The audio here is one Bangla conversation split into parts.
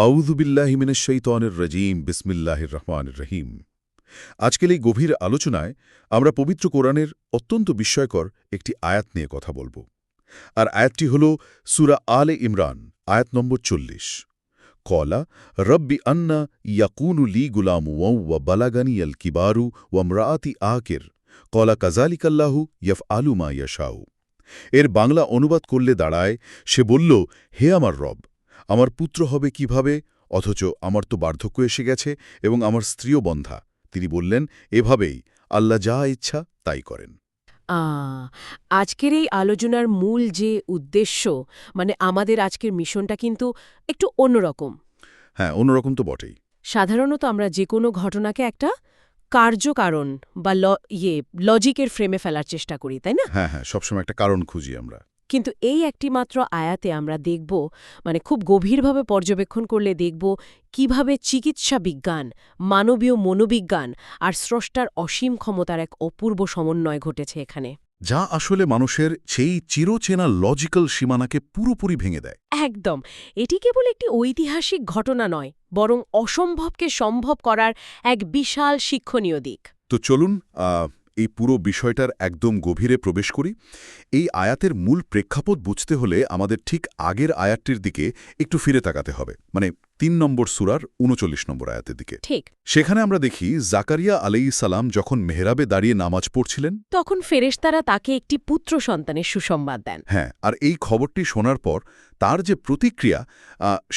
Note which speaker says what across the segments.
Speaker 1: আউযু বিল্লাহি মিনাশ শাইতানির রাজীম বিসমিল্লাহির রহমানির রহিম। আজকের এই গভীর আলোচনায় আমরা পবিত্র কোরআনের অত্যন্ত বিস্ময়কর একটি আয়াত নিয়ে কথা বলব। আর আয়াতটি হল সূরা আলে ইমরান, আয়াত নম্বর 40। ক্বালা রব্বি আন্না ইয়াকুনু লি গুলামু ওয়া বালাগানিয়াল কিবারু ওয়া ইমরাআতি আকির ক্বালা কাযালিকাল্লাহু ইয়াফআলু মা ইয়াশাউ। এর বাংলা অনুবাদ করলে দাঁড়ায়, সে বলল, হে আমার রব, আমার পুত্র হবে কিভাবে, অথচ আমার তো বার্ধক্য এসে গেছে এবং আমার স্ত্রীও বন্ধা। তিনি বললেন, এভাবেই আল্লাহ যা ইচ্ছা তাই করেন।
Speaker 2: আ আজকের এই আলোচনার মূল যে উদ্দেশ্য, আমাদের আজকের মিশনটা কিন্তু একটু অন্যরকম।
Speaker 1: হ্যাঁ, অন্যরকম তো বটেই।
Speaker 2: সাধারণত আমরা যে কোনো ঘটনাকে একটা কার্যকারণ বা লজিকের ফ্রেমে ফেলার চেষ্টা করি, তাই না?
Speaker 1: হ্যাঁ, সবসময় একটা কারণ খুঁজি আমরা।
Speaker 2: কিন্তু এই একটিমাত্র আয়াতে আমরা দেখব, খুব গভীরভাবে পর্যবেক্ষণ করলে দেখব কিভাবে চিকিৎসা বিজ্ঞান, মানবীয় মনোবিজ্ঞান আর স্রষ্টার অসীম ক্ষমতার এক অপূর্ব সমন্বয় ঘটেছে এখানে।
Speaker 1: যা আসলে মানুষের সেই চিরচেনা লজিক্যাল সীমানাকে পুরোপুরি ভেঙে দেয়।
Speaker 2: একদম। এটি কেবল একটি ঐতিহাসিক ঘটনা নয়, বরং অসম্ভবকে সম্ভব করার এক বিশাল শিক্ষণীয় দিক।
Speaker 1: তো চলুন এই পুরো বিষয়টার একদম গভীরে প্রবেশ করি। এই আয়াতের মূল প্রেক্ষাপট বুঝতে হলে আমাদের ঠিক আগের আয়াতটির দিকে একটু ফিরে তাকাতে হবে, ৩ নম্বর সূরার ৩৯ নম্বর আয়াতের দিকে।
Speaker 2: ঠিক।
Speaker 1: সেখানে আমরা দেখি জাকারিয়া আলাইহিস সালাম যখন মেহরাবে দাঁড়িয়ে নামাজ পড়ছিলেন,
Speaker 2: তখন ফেরেশতারা তাকে একটি পুত্র সন্তানের সুসংবাদ দেন।
Speaker 1: হ্যাঁ, আর এই খবরটি শোনার পর তার যে প্রতিক্রিয়া,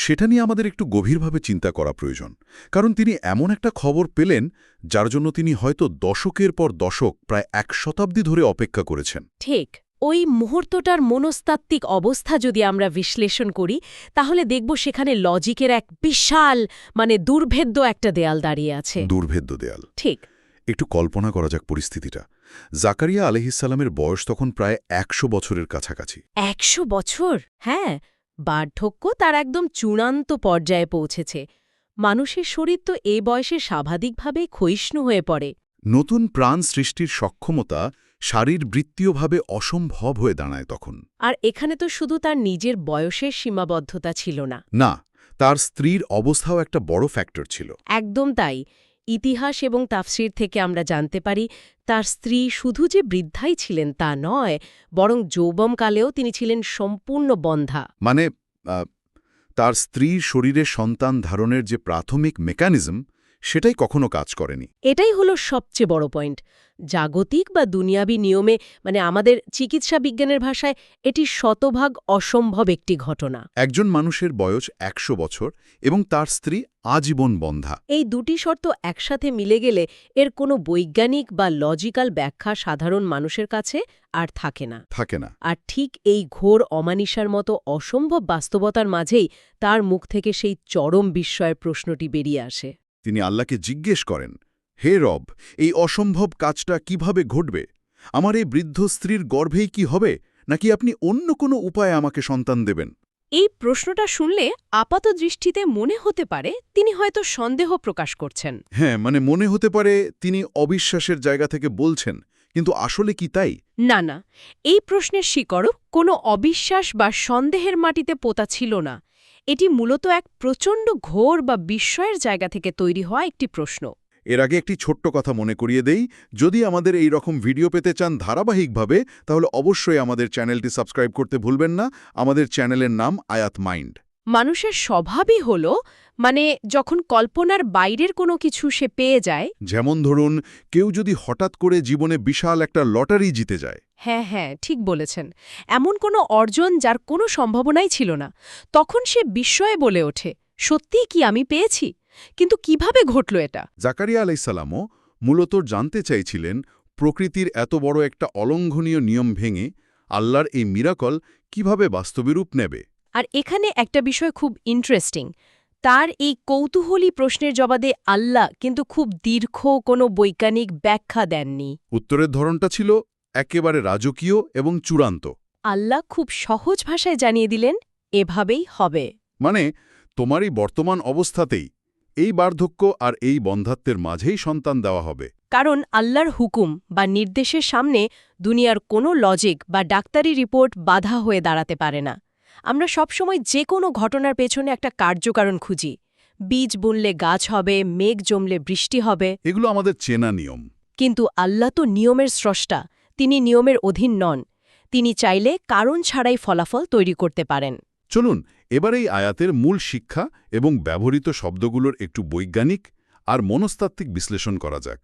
Speaker 1: সেটা নিয়ে আমাদের একটু গভীরভাবে চিন্তা করা প্রয়োজন। কারণ তিনি এমন একটা খবর পেলেন যার জন্য তিনি হয়তো দশকের পর দশক, প্রায় ১ শতাব্দী ধরে অপেক্ষা করেছেন।
Speaker 2: ঠিক। ওই মুহূর্তটার মনস্তাত্ত্বিক অবস্থা যদি আমরা বিশ্লেষণ করি, তাহলে দেখব সেখানে লজিকের এক বিশাল দুর্ভেদ্য একটা দেয়াল দাঁড়িয়ে আছে।
Speaker 1: দুর্ভেদ্য দেয়াল।
Speaker 2: ঠিক।
Speaker 1: একটু কল্পনা করা যাক পরিস্থিতিটা। জাকারিয়া আলাইহিস সালামের বয়স তখন প্রায় ১০০ বছরের কাছাকাছি।
Speaker 2: ১০০ বছর? হ্যাঁ, বার্ধক্য তার একদম চূড়ান্ত পর্যায়ে পৌঁছেছে। মানুষের শরীর তো এই বয়সে স্বাভাবিকভাবেই ক্ষয়িষ্ণু হয়ে পড়ে।
Speaker 1: নতুন প্রাণ সৃষ্টির সক্ষমতা শারীরবৃত্তীয়ভাবে অসম্ভব হয়ে দাঁড়ায় তখন।
Speaker 2: আর এখানে তো শুধু তার নিজের বয়সের সীমাবদ্ধতা ছিল না।
Speaker 1: না, তার স্ত্রীর অবস্থাও একটা বড় ফ্যাক্টর ছিল।
Speaker 2: একদম তাই। ইতিহাস এবং তাফসীর থেকে আমরা জানতে পারি, তার স্ত্রী শুধু যে বৃদ্ধাই ছিলেন তা নয়, বরং যৌবনকালেও তিনি ছিলেন সম্পূর্ণ বন্ধা।
Speaker 1: তার স্ত্রীর শরীরে সন্তান ধারণের যে প্রাথমিক মেকানিজম, সেটাই কখনো কাজ করেনি।
Speaker 2: এটাই হলো সবচেয়ে বড় পয়েন্ট। জাগতিক বা দুনিয়াবি নিয়মে, আমাদের চিকিৎসা বিজ্ঞানের ভাষায়, এটি শতভাগ অসম্ভব একটি ঘটনা।
Speaker 1: একজন মানুষের বয়স ১০০ বছর এবং তার স্ত্রী আজীবন বন্ধা।
Speaker 2: এই দুটি শর্ত একসাথে মিলে গেলে এর কোনো বৈজ্ঞানিক বা লজিক্যাল ব্যাখ্যা সাধারণ মানুষের কাছে আর থাকে না। আর ঠিক এই ঘোর অমানিসার মতো অসম্ভব বাস্তবতার মাঝেই তার মুখ থেকে সেই চরম বিস্ময়ের প্রশ্নটি বেরিয়ে আসে।
Speaker 1: তিনি আল্লাহকে জিজ্ঞেস করেন, হে রব, এই অসম্ভব কাজটা কিভাবে ঘটবে? আমার এই বৃদ্ধ স্ত্রীর গর্ভেই কি হবে, নাকি আপনি অন্য কোনো উপায়ে আমাকে সন্তান দেবেন?
Speaker 2: এই প্রশ্নটা শুনলে আপাত দৃষ্টিতে মনে হতে পারে তিনি হয়তো সন্দেহ প্রকাশ করছেন।
Speaker 1: হ্যাঁ, মনে হতে পারে তিনি অবিশ্বাসের জায়গা থেকে বলছেন, কিন্তু আসলে কি তাই?
Speaker 2: না, এই প্রশ্নের শিকড়ও কোনো অবিশ্বাস বা সন্দেহের মাটিতে পোতা ছিল না। এটি মূলত এক প্রচণ্ড ঘোর বা বিস্ময়ের জায়গা থেকে তৈরি হওয়া একটি প্রশ্ন।
Speaker 1: এর আগে একটি ছোট্ট কথা মনে করিয়ে দেই, যদি আমাদের এই রকম ভিডিও পেতে চান ধারাবাহিকভাবে, তাহলে অবশ্যই আমাদের চ্যানেলটি সাবস্ক্রাইব করতে ভুলবেন না। আমাদের চ্যানেলের নাম আয়াত মাইন্ড।
Speaker 2: মানুষের স্বভাবই হল, যখন কল্পনার বাইরের কোনো কিছু সে পেয়ে যায়।
Speaker 1: যেমন ধরুন, কেউ যদি হঠাৎ করে জীবনে বিশাল একটা লটারি জিতে যায়।
Speaker 2: হ্যাঁ, ঠিক বলেছেন। এমন কোনো অর্জন যার কোনো সম্ভাবনাই ছিল না, তখন সে বিস্ময়ে বলে ওঠে, সত্যিই কি আমি পেয়েছি? কিন্তু কিভাবে ঘটল এটা?
Speaker 1: জাকারিয়া আলাইহিস সালামও মূলত জানতে চাইছিলেন, প্রকৃতির এত বড় একটা অলঙ্ঘনীয় নিয়ম ভেঙে আল্লাহর এই মিরাকল কিভাবে বাস্তবে রূপ নেবে।
Speaker 2: আর এখানে একটা বিষয় খুব ইন্টারেস্টিং। তার এই কৌতূহলী প্রশ্নের জবাবে আল্লাহ কিন্তু খুব দীর্ঘ কোনো বৈজ্ঞানিক ব্যাখ্যা দেননি।
Speaker 1: উত্তরের ধরনটা ছিল একেবারে রাজকীয় এবং চূড়ান্ত।
Speaker 2: আল্লাহ খুব সহজ ভাষায় জানিয়ে দিলেন, এভাবেই হবে।
Speaker 1: তোমার এই বর্তমান অবস্থাতেই এই বার্ধক্য আর এই বন্ধাত্বের মাঝেই সন্তান দেওয়া হবে।
Speaker 2: কারণ আল্লাহর হুকুম বা নির্দেশের সামনে দুনিয়ার কোনো লজিক বা ডাক্তারি রিপোর্ট বাধা হয়ে দাঁড়াতে পারে না। আমরা সবসময় যে কোনো ঘটনার পেছনে একটা কার্যকারণ খুঁজি। বীজ বুনলে গাছ হবে, মেঘ জমলে বৃষ্টি হবে।
Speaker 1: এগুলো আমাদের চেনা নিয়ম।
Speaker 2: কিন্তু আল্লাহ তো নিয়মের স্রষ্টা, তিনি নিয়মের অধীন নন। তিনি চাইলে কারণ ছাড়াই ফলাফল তৈরি করতে পারেন।
Speaker 1: চলুন এবার এই আয়াতের মূল শিক্ষা এবং ব্যবহৃত শব্দগুলোর একটু বৈজ্ঞানিক আর মনস্তাত্ত্বিক বিশ্লেষণ করা যাক।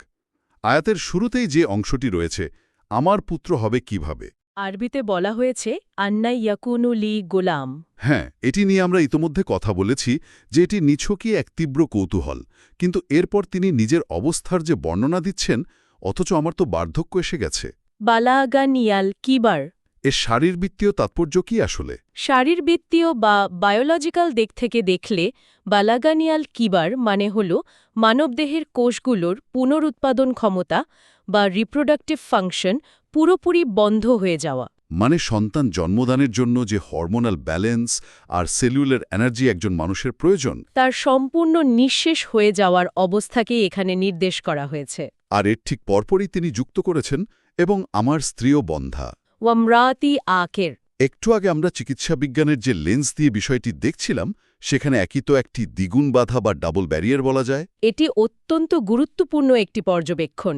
Speaker 1: আয়াতের শুরুতেই যে অংশটি রয়েছে, আমার পুত্র হবে কিভাবে,
Speaker 2: আরবিতে বলা হয়েছে আন্না ইয়াকুনু লি গোলাম।
Speaker 1: হ্যাঁ, এটি নিয়ে আমরা ইতোমধ্যে কথা বলেছি যে এটি নিছকই এক তীব্র কৌতূহল, কিন্তু এরপর তিনি নিজের অবস্থার যে বর্ণনা দিচ্ছেন, অথচ আমার তো বার্ধক্য এসে গেছে।
Speaker 2: বালাগানিয়াল কিবার।
Speaker 1: এর শারীরবৃত্তীয় তাৎপর্য কি আসলে?
Speaker 2: শারীরবৃত্তীয় বা বায়োলজিক্যাল দিক থেকে দেখলে বালাগানিয়াল কিবার মানে হল মানবদেহের কোষগুলোর পুনরুৎপাদন ক্ষমতা বা রিপ্রোডাক্টিভ ফাংশন পুরোপুরি বন্ধ হয়ে যাওয়া।
Speaker 1: মানে সন্তান জন্মদানের জন্য যে হরমোনাল ব্যালেন্স আর সেলুলার এনার্জি একজন মানুষের প্রয়োজন,
Speaker 2: তার সম্পূর্ণ নিঃশেষ হয়ে যাওয়ার অবস্থাকেই এখানে নির্দেশ করা হয়েছে।
Speaker 1: আর এর ঠিক পরপরই তিনি যুক্ত করেছেন এবং আমার স্ত্রীও বন্ধা।
Speaker 2: ওয়ামরাতি আকের।
Speaker 1: একটু আগে আমরা চিকিৎসা বিজ্ঞানের যে লেন্স দিয়ে বিষয়টি দেখছিলাম, সেখানে একই তো একটি দ্বিগুণ বাধা বা ডাবল ব্যারিয়ার বলা যায়।
Speaker 2: এটি অত্যন্ত গুরুত্বপূর্ণ একটি পর্যবেক্ষণ।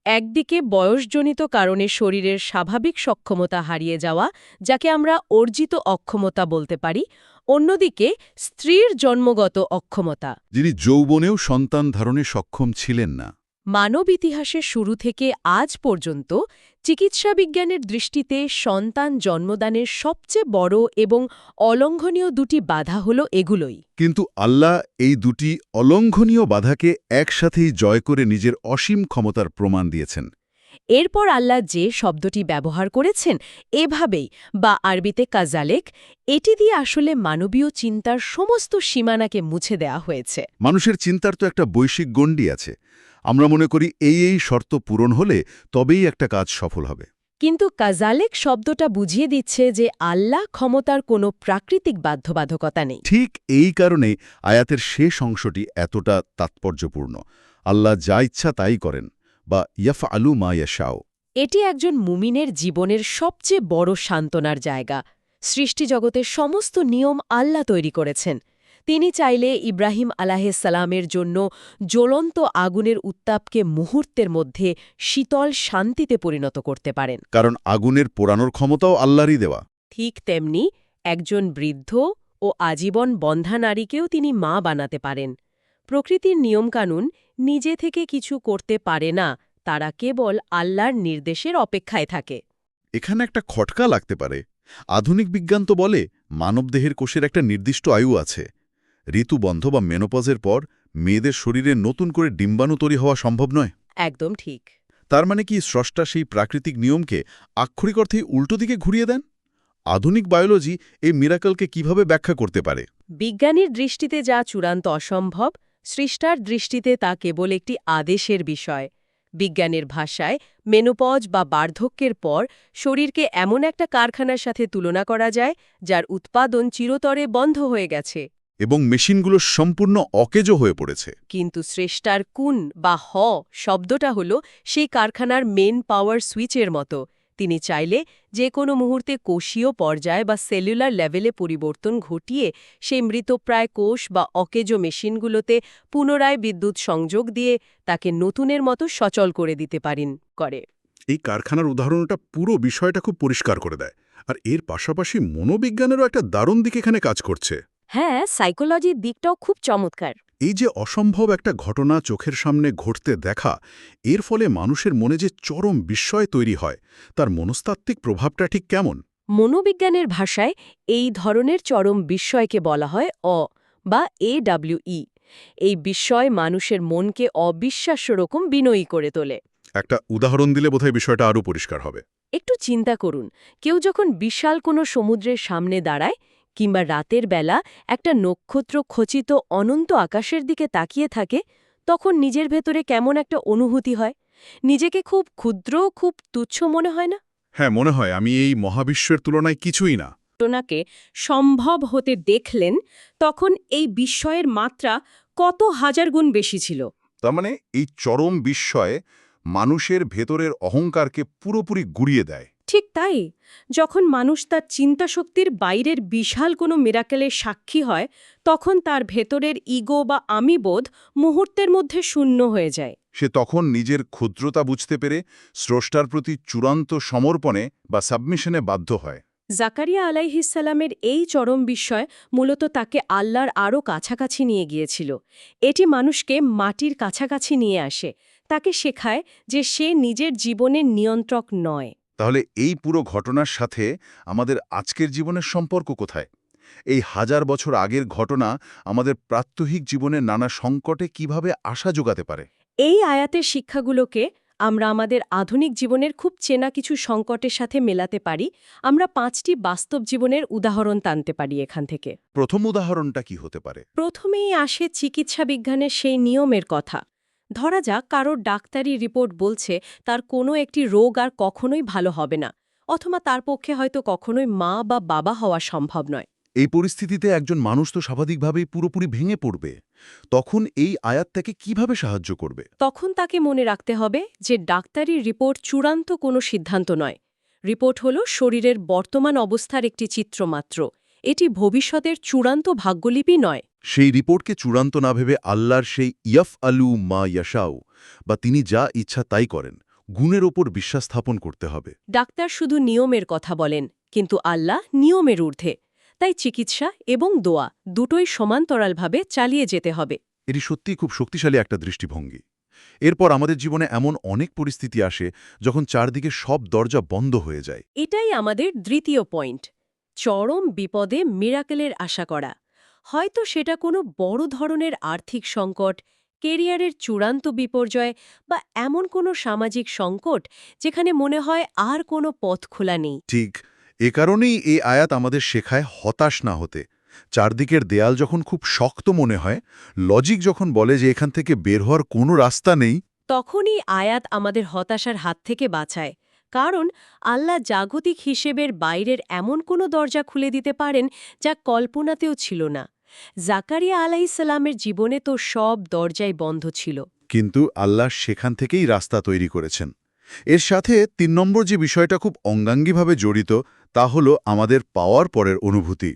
Speaker 2: একদিকে বয়সজনিত কারণে শরীরের স্বাভাবিক সক্ষমতা হারিয়ে যাওয়া, যাকে আমরা অর্জিত অক্ষমতা বলতে পারি, অন্যদিকে স্ত্রীর জন্মগত অক্ষমতা,
Speaker 1: যিনি যৌবনেও সন্তান ধারণে সক্ষম ছিলেন না।
Speaker 2: মানব ইতিহাসের শুরু থেকে আজ পর্যন্ত চিকিৎসা বিজ্ঞানের দৃষ্টিতে সন্তান জন্মদানের সবচেয়ে বড় এবং অলঙ্ঘনীয় দুটি বাধা হল এগুলোই।
Speaker 1: কিন্তু আল্লাহ এই দুটি অলঙ্ঘনীয় বাধাকে একসাথেই জয় করে নিজের অসীম ক্ষমতার প্রমাণ দিয়েছেন।
Speaker 2: এরপর আল্লাহ যে শব্দটি ব্যবহার করেছেন, এভাবেই বা আরবিতে কাজালেক, এটি দিয়ে আসলে মানবীয় চিন্তার সমস্ত সীমানাকে মুছে দেয়া হয়েছে।
Speaker 1: মানুষের চিন্তার তো একটা বৈশ্বিক গণ্ডি আছে। আমরা মনে করি এই শর্ত পূরণ হলে তবেই একটা কাজ সফল হবে।
Speaker 2: কিন্তু কাজালেক শব্দটা বুঝিয়ে দিচ্ছে যে আল্লাহ ক্ষমতার কোনো প্রাকৃতিক বাধ্যবাধকতা নেই।
Speaker 1: ঠিক এই কারণে আয়াতের শেষ অংশটি এতটা তাৎপর্যপূর্ণ। আল্লাহ যা ইচ্ছা তাই করেন, বা ইয়াফআলু মা ইয়াশাউ।
Speaker 2: এটি একজন মুমিনের জীবনের সবচেয়ে বড় সান্ত্বনার জায়গা। সৃষ্টিজগতের সমস্ত নিয়ম আল্লাহ তৈরি করেছেন। তিনি চাইলে ইব্রাহিম আলাইহিসসালামের জন্য জ্বলন্ত আগুনের উত্তাপকে মুহূর্তের মধ্যে শীতল শান্তিতে পরিণত করতে পারেন।
Speaker 1: কারণ আগুনের পোড়ানোর ক্ষমতাও আল্লাহরই দেওয়া।
Speaker 2: ঠিক তেমনি একজন বৃদ্ধ ও আজীবন বন্ধা নারীকেও তিনি মা বানাতে পারেন। প্রকৃতির নিয়মকানুন নিজে থেকে কিছু করতে পারে না, তারা কেবল আল্লাহর নির্দেশের অপেক্ষায় থাকে।
Speaker 1: এখানে একটা খটকা লাগতে পারে। আধুনিক বিজ্ঞান তো বলে মানবদেহের কোষের একটা নির্দিষ্ট আয়ু আছে। ঋতুবন্ধ বা মেনোপজের পর মেয়েদের শরীরে নতুন করে ডিম্বাণু তৈরি হওয়া সম্ভব নয়।
Speaker 2: একদম ঠিক।
Speaker 1: তার মানে কি স্রষ্টা সেই প্রাকৃতিক নিয়মকে আক্ষরিক অর্থেই উল্টো দিকে ঘুরিয়ে দেন? আধুনিক বায়োলজি এই মিরাকলকে কিভাবে ব্যাখ্যা করতে পারে?
Speaker 2: বিজ্ঞানীর দৃষ্টিতে যা চূড়ান্ত অসম্ভব, স্রষ্টার দৃষ্টিতে তা কেবল একটি আদেশের বিষয়। বিজ্ঞানের ভাষায় মেনোপজ বা বার্ধক্যের পর শরীরকে এমন একটা কারখানার সাথে তুলনা করা যায় যার উৎপাদন চিরতরে বন্ধ হয়ে গেছে
Speaker 1: এবং মেশিনগুলো সম্পূর্ণ অকেজো হয়ে পড়েছে।
Speaker 2: কিন্তু স্রষ্টার কুন বা শব্দটা হল সেই কারখানার মেন পাওয়ার সুইচের মতো। তিনি চাইলে যে কোনো মুহূর্তে কোষীয় পর্যায় বা সেলুলার লেভেলে পরিবর্তন ঘটিয়ে সেই মৃতপ্রায় কোষ বা অকেজো মেশিনগুলোতে পুনরায় বিদ্যুৎ সংযোগ দিয়ে তাকে নতুনের মতো সচল করে দিতে পারেন।
Speaker 1: এই কারখানার উদাহরণটা পুরো বিষয়টা খুব পরিষ্কার করে দেয়। আর এর পাশাপাশি মনোবিজ্ঞানেরও একটা দারুণ দিক এখানে কাজ করছে।
Speaker 2: হ্যাঁ, সাইকোলজির দিকটাও খুব চমৎকার।
Speaker 1: এই যে অসম্ভব একটা ঘটনা চোখের সামনে ঘটতে দেখা, এর ফলে মানুষের মনে যে চরম বিস্ময় তৈরি হয়, তার মনস্তাত্ত্বিক প্রভাবটা ঠিক কেমন?
Speaker 2: মনোবিজ্ঞানের ভাষায় এই ধরনের চরম বিস্ময়কে বলা হয় বা AWE। এই বিস্ময় মানুষের মনকে অবিশ্বাস্য রকম বিনয়ী করে তোলে।
Speaker 1: একটা উদাহরণ দিলে বোধহয় বিষয়টা আরও পরিষ্কার হবে।
Speaker 2: একটু চিন্তা করুন, কেউ যখন বিশাল কোনো সমুদ্রের সামনে দাঁড়ায় কিংবা রাতের বেলা একটা নক্ষত্র খচিত অনন্ত আকাশের দিকে তাকিয়ে থাকে, তখন নিজের ভেতরে কেমন একটা অনুভূতি হয়? নিজেকে খুব ক্ষুদ্র, খুব তুচ্ছ মনে হয় না?
Speaker 1: হ্যাঁ, মনে হয় আমি এই মহাবিশ্বের তুলনায় কিছুই না।
Speaker 2: ঘটনাকে সম্ভব হতে দেখলেন, তখন এই বিস্ময়ের মাত্রা কত হাজার গুণ বেশি ছিল।
Speaker 1: তার মানে এই চরম বিস্ময়ে মানুষের ভেতরের অহংকারকে পুরোপুরি গুড়িয়ে দেয়।
Speaker 3: ঠিক তাই, যখন মানুষ তার চিন্তাশক্তির বাইরের বিশাল কোনো মিরাকেলের সাক্ষী হয় তখন তার ভেতরের ইগো বা আমিবোধ মুহূর্তের মধ্যে শূন্য হয়ে যায়।
Speaker 4: সে তখন নিজের ক্ষুদ্রতা বুঝতে পেরে স্রষ্টার প্রতি চূড়ান্ত সমর্পণে বা সাবমিশনে বাধ্য হয়।
Speaker 3: জাকারিয়া আলাইহিসসালামের এই চরম বিস্ময় মূলত তাকে আল্লাহর আরও কাছাকাছি নিয়ে গিয়েছিল। এটি মানুষকে মাটির কাছাকাছি নিয়ে আসে, তাকে শেখায় যে সে নিজের জীবনের নিয়ন্ত্রক নয়।
Speaker 4: তাহলে এই পুরো ঘটনার সাথে আমাদের আজকের জীবনের সম্পর্ক কোথায়? এই 1000 বছর আগের ঘটনা আমাদের প্রাত্যহিক জীবনের নানা সংকটে কিভাবে আশা যোগাতে পারে?
Speaker 3: এই আয়াতের শিক্ষাগুলোকে আমরা আমাদের আধুনিক জীবনের খুব চেনা কিছু সংকটের সাথে মেলাতে পারি। আমরা 5টি বাস্তব জীবনের উদাহরণ টানতে পারি এখান থেকে।
Speaker 4: প্রথম উদাহরণটা কি হতে পারে?
Speaker 3: প্রথমেই আসে চিকিৎসা বিজ্ঞানের সেই নিয়মের কথা। ধরা যাক কারোর ডাক্তারি রিপোর্ট বলছে তার কোনো একটি রোগ আর কখনোই ভালো হবে না, অথবা তার পক্ষে হয়তো কখনোই মা বা বাবা হওয়া সম্ভব নয়।
Speaker 4: এই পরিস্থিতিতে একজন মানুষ তো স্বাভাবিকভাবেই পুরোপুরি ভেঙে পড়বে। তখন এই আয়াত তাকে কিভাবে সাহায্য করবে?
Speaker 3: তখন তাকে মনে রাখতে হবে যে ডাক্তারি রিপোর্ট চূড়ান্ত কোনো সিদ্ধান্ত নয়। রিপোর্ট হল শরীরের বর্তমান অবস্থার একটি চিত্র মাত্র। এটি ভবিষ্যতের চূড়ান্ত ভাগ্যলিপি নয়।
Speaker 4: সেই রিপোর্টকে চূড়ান্ত না ভেবে আল্লাহর সেই ইয়াফ আলু মা ইয়াশাউ বা তিনি যা ইচ্ছা তাই করেন গুণের ওপর বিশ্বাস স্থাপন করতে হবে।
Speaker 3: ডাক্তার শুধু নিয়মের কথা বলেন, কিন্তু আল্লাহ নিয়মের ঊর্ধ্বে। তাই চিকিৎসা এবং দোয়া দুটোই সমান্তরালভাবে চালিয়ে যেতে হবে।
Speaker 4: এটি সত্যিই খুব শক্তিশালী একটা দৃষ্টিভঙ্গি। এরপর আমাদের জীবনে এমন অনেক পরিস্থিতি আসে যখন চারদিকে সব দরজা বন্ধ হয়ে যায়।
Speaker 3: এটাই আমাদের দ্বিতীয় পয়েন্ট, চরম বিপদে মিরাকেলের আশা করা। হয়তো সেটা কোনো বড় ধরনের আর্থিক সংকট, কেরিয়ারের চূড়ান্ত বিপর্যয় বা এমন কোনো সামাজিক সংকট যেখানে মনে হয় আর কোনো পথ খোলা নেই।
Speaker 4: ঠিক এ কারণেই এই আয়াত আমাদের শেখায় হতাশ না হতে। চারদিকের দেয়াল যখন খুব শক্ত মনে হয়, লজিক যখন বলে যে এখান থেকে বের হওয়ার কোনো রাস্তা নেই,
Speaker 3: তখনই আয়াত আমাদের হতাশার হাত থেকে বাঁচায়। কারণ আল্লাহ জাগতিক হিসেবের বাইরের এমন কোনো দরজা খুলে দিতে পারেন যা কল্পনাতেও ছিল না। জাকারিয়া আলাইহিসসালামের জীবনে তো সব দরজাই বন্ধ ছিল।
Speaker 4: কিন্তু আল্লাহ সেখান থেকেই রাস্তা তৈরি করেছেন। এর সাথে ৩ নম্বর যে বিষয়টা খুব অঙ্গাঙ্গিভাবে জড়িত তা হল আমাদের পাওয়ার পরের অনুভূতি।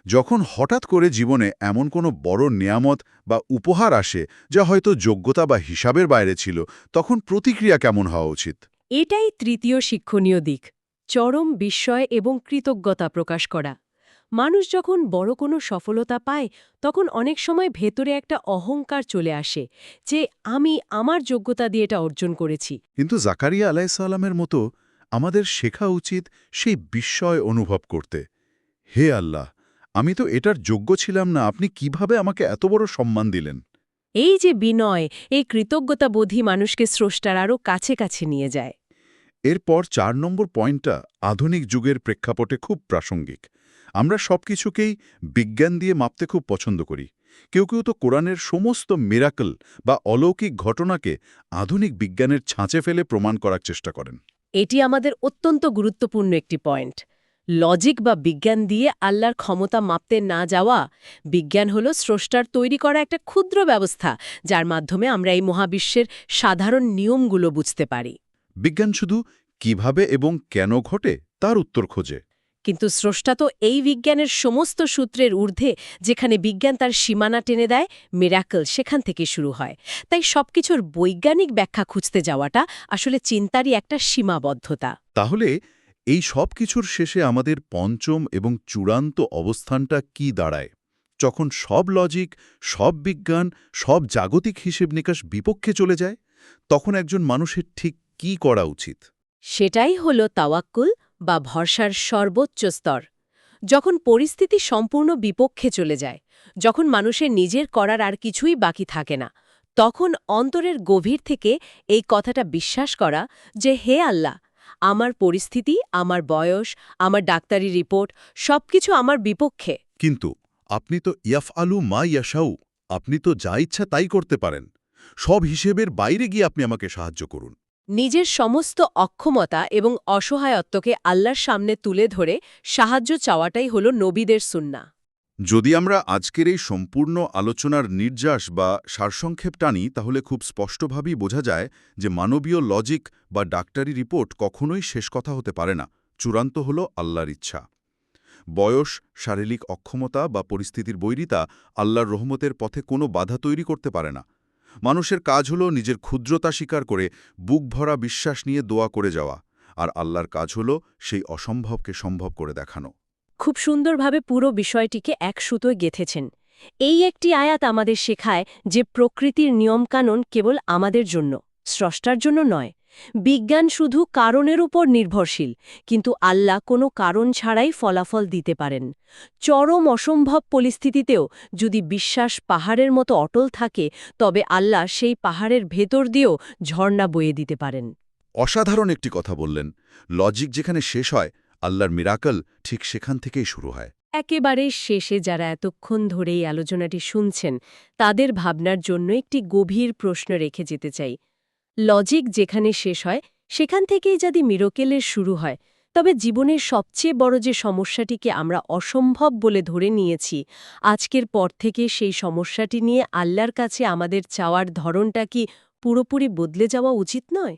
Speaker 4: যখন হঠাৎ করে জীবনে এমন কোনো বড় নেয়ামত বা উপহার আসে যা হয়তো যোগ্যতা বা হিসাবের বাইরে ছিল, তখন প্রতিক্রিয়া কেমন হওয়া উচিত?
Speaker 3: এটাই তৃতীয় শিক্ষণীয় দিক, চরম বিস্ময় এবং কৃতজ্ঞতা প্রকাশ করা। মানুষ যখন বড় কোনো সফলতা পায় তখন অনেক সময় ভেতরে একটা অহংকার চলে আসে যে আমি আমার যোগ্যতা দিয়ে এটা অর্জন করেছি।
Speaker 4: কিন্তু জাকারিয়া আলাইসাল্লামের মতো আমাদের শেখা উচিত সেই বিস্ময় অনুভব করতে। হে আল্লাহ, আমি তো এটার যোগ্য ছিলাম না, আপনি কিভাবে আমাকে এত বড় সম্মান দিলেন?
Speaker 3: এই যে বিনয়, এই কৃতজ্ঞতাবোধই মানুষকে স্রষ্টার আরও কাছে কাছে নিয়ে যায়।
Speaker 4: এরপর ৪ নম্বর পয়েন্টটা আধুনিক যুগের প্রেক্ষাপটে খুব প্রাসঙ্গিক। আমরা সবকিছুকেই বিজ্ঞান দিয়ে মাপতে খুব পছন্দ করি। কেউ কেউ তো কোরআনের সমস্ত মিরাকল বা অলৌকিক ঘটনাকে আধুনিক বিজ্ঞানের ছাঁচে ফেলে প্রমাণ করার চেষ্টা করেন।
Speaker 3: এটি আমাদের অত্যন্ত গুরুত্বপূর্ণ একটি পয়েন্ট। লজিক বা বিজ্ঞান দিয়ে আল্লাহর ক্ষমতা মাপতে না যাওয়া। বিজ্ঞান হল স্রষ্টার তৈরি করা একটা ক্ষুদ্র ব্যবস্থা যার মাধ্যমে আমরা এই মহাবিশ্বের সাধারণ নিয়মগুলো বুঝতে পারি।
Speaker 4: বিজ্ঞান শুধু কিভাবে এবং কেন ঘটে তার উত্তর খোঁজে।
Speaker 3: কিন্তু স্রষ্টা তো এই বিজ্ঞানের সমস্ত সূত্রের ঊর্ধ্বে। যেখানে বিজ্ঞান তার সীমানা টেনে দেয়, মিরাকল সেখান থেকে শুরু হয়। তাই সবকিছুর বৈজ্ঞানিক ব্যাখ্যা খুঁজতে যাওয়াটা আসলে চিন্তারই একটা সীমাবদ্ধতা।
Speaker 4: তাহলে এই সব কিছুর শেষে আমাদের পঞ্চম এবং চূড়ান্ত অবস্থানটা কি দাঁড়ায়? যখন সব লজিক, সব বিজ্ঞান, সব জাগতিক হিসেব নিকাশ বিপক্ষে চলে যায়, তখন একজন মানুষের ঠিক কি করা উচিত?
Speaker 3: সেটাই হল তাওয়াক্কুল বা ভরসার সর্বোচ্চ স্তর। যখন পরিস্থিতি সম্পূর্ণ বিপক্ষে চলে যায়, যখন মানুষের নিজের করার আর কিছুই বাকি থাকে না, তখন অন্তরের গভীর থেকে এই কথাটা বিশ্বাস করা যে হে আল্লাহ, আমার পরিস্থিতি, আমার বয়স, আমার ডাক্তারি রিপোর্ট সবকিছু আমার বিপক্ষে।
Speaker 4: কিন্তু আপনি তো ইয়াফ আলু মা ইয়াশাউ, আপনি তো যা ইচ্ছা তাই করতে পারেন। সব হিসেবের বাইরে গিয়ে আপনি আমাকে সাহায্য করুন।
Speaker 3: নিজের সমস্ত অক্ষমতা এবং অসহায়ত্বকে আল্লাহর সামনে তুলে ধরে সাহায্য চাওয়াটাই হল নবীদের সুন্নাহ।
Speaker 1: যদি আমরা আজকের এই সম্পূর্ণ আলোচনার নির্যাস বা সারসংক্ষেপ টানি তাহলে খুব স্পষ্টভাবেই বোঝা যায় যে মানবীয় লজিক বা ডাক্তারি রিপোর্ট কখনোই শেষ কথা হতে পারে না, চূড়ান্ত হল আল্লাহর ইচ্ছা। বয়স, শারীরিক অক্ষমতা বা পরিস্থিতির বৈরিতা আল্লাহর রহমতের পথে কোনো বাধা তৈরি করতে পারে না। মানুষের কাজ হল নিজের ক্ষুদ্রতা স্বীকার করে বুক ভরা বিশ্বাস নিয়ে দোয়া করে যাওয়া, আর আল্লাহর কাজ হল সেই অসম্ভবকে সম্ভব করে দেখানো।
Speaker 3: খুব সুন্দরভাবে পুরো বিষয়টিকে এক সুতোয় গেঁথেছেন। এই একটি আয়াত আমাদের শেখায় যে প্রকৃতির নিয়মকানুন কেবল আমাদের জন্য, স্রষ্টার জন্য নয়। বিজ্ঞান শুধু কারণের উপর নির্ভরশীল, কিন্তু আল্লাহ কোনো কারণ ছাড়াই ফলাফল দিতে পারেন। চরম অসম্ভব পরিস্থিতিতেও যদি বিশ্বাস পাহাড়ের মতো অটল থাকে, তবে আল্লাহ সেই পাহাড়ের ভেতর দিয়েও ঝর্ণা বয়ে দিতে পারেন।
Speaker 1: অসাধারণ একটি কথা বললেন, লজিক যেখানে শেষ হয়, আল্লাহর মিরাকল ঠিক সেখান থেকেই শুরু হয়।
Speaker 3: একেবারে শেষে যারা এতক্ষণ ধরে এই আলোচনাটি শুনছেন, তাদের ভাবনার জন্য একটি গভীর প্রশ্ন রেখে যেতে চাই। লজিক যেখানে শেষ হয়, সেখান থেকেই যদি মিরাকেলের শুরু হয়, তবে জীবনের সবচেয়ে বড় যে সমস্যাটিকে আমরা অসম্ভব বলে ধরে নিয়েছি, আজকের পর থেকে সেই সমস্যাটি নিয়ে আল্লাহর কাছে আমাদের চাওয়ার ধরনটা কি পুরোপুরি বদলে যাওয়া উচিত নয়?